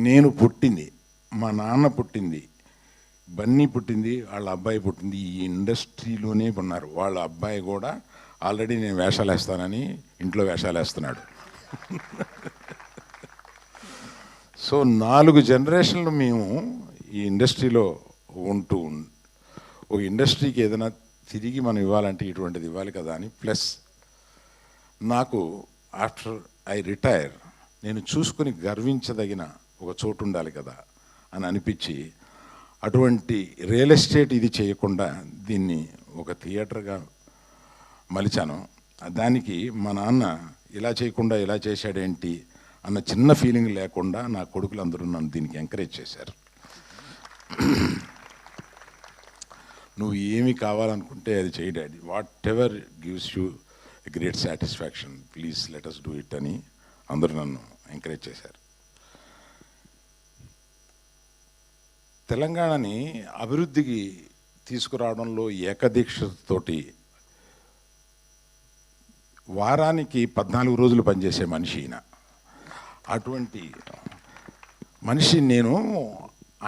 నేను పుట్టింది, మా నాన్న పుట్టింది, బన్నీ పుట్టింది, వాళ్ళ అబ్బాయి పుట్టింది ఈ ఇండస్ట్రీలోనే ఉన్నారు. వాళ్ళ అబ్బాయి కూడా ఆల్రెడీ నేను వేషాలు వేస్తానని ఇంట్లో వేషాలు వేస్తున్నాడు. సో 4 జనరేషన్లు మేము ఈ ఇండస్ట్రీలో ఉంటూ ఒక ఇండస్ట్రీకి ఏదైనా తిరిగి మనం ఇవ్వాలంటే ఇటువంటిది ఇవ్వాలి కదా అని. ప్లస్ నాకు ఆఫ్టర్ ఐ రిటైర్ నేను చూసుకొని గర్వించదగిన ఒక చోటు ఉండాలి కదా అని అనిపించి అటువంటి రియల్ ఎస్టేట్ ఇది చేయకుండా దీన్ని ఒక థియేటర్గా మలిచాను. దానికి మా నాన్న ఇలా చేయకుండా ఇలా చేశాడేంటి అన్న చిన్న ఫీలింగ్ లేకుండా నా కొడుకులందరూ నన్ను దీనికి ఎంకరేజ్ చేశారు. నువ్వు ఏమి కావాలనుకుంటే అది చేయి daddy, whatever gives you great satisfaction, please let us do it అని అందరూ నన్ను ఎంకరేజ్ చేశారు. తెలంగాణని అభివృద్ధికి తీసుకురావడంలో ఏకదీక్షతోటి వారానికి 14 రోజులు పనిచేసే మనిషి ఈయన. అటువంటి మనిషి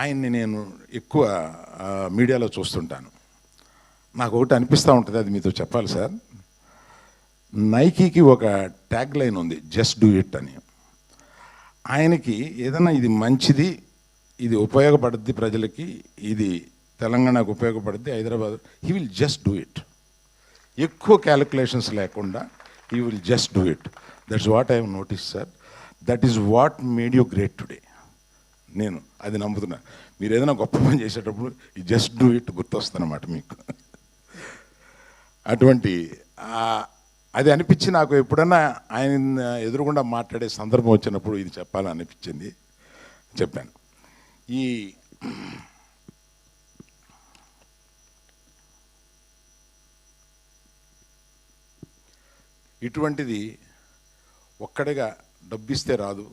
ఆయన్ని నేను ఎక్కువ మీడియాలో చూస్తుంటాను. నాకు ఒకటి అనిపిస్తూ ఉంటుంది, అది మీతో చెప్పాలి సార్. నైకీకి ఒక ట్యాగ్ లైన్ ఉంది, జస్ట్ డూ ఇట్ అని. ఆయనకి ఏదైనా ఇది మంచిది, ఇది ఉపయోగపడుద్ది ప్రజలకి, ఇది తెలంగాణకు ఉపయోగపడుద్ది, Hyderabad, he will just do it. ఎక్కువ క్యాలిక్యులేషన్స్ లేకుండా he will just do it. That's what I have notice sir. That is what made you great today. నేను అది నమ్ముతున్నా. మీరు ఏదైనా గొప్ప పని చేసేటప్పుడు ఈ జస్ట్ డూ ఇట్ గుర్తొస్తుందన్నమాట మీకు. అటువంటి అది అనిపించి నాకు ఎప్పుడన్నా ఆయన ఎదురుగుండా మాట్లాడే సందర్భం వచ్చినప్పుడు ఇది చెప్పాలని అనిపించింది, చెప్పాను. ఇటువంటిది ఒక్కడిగా డబ్బిస్తే రాదు.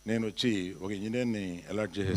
నేను వచ్చి ఒక ఇంజనీర్ని అలాట్ చేసేస్తాను.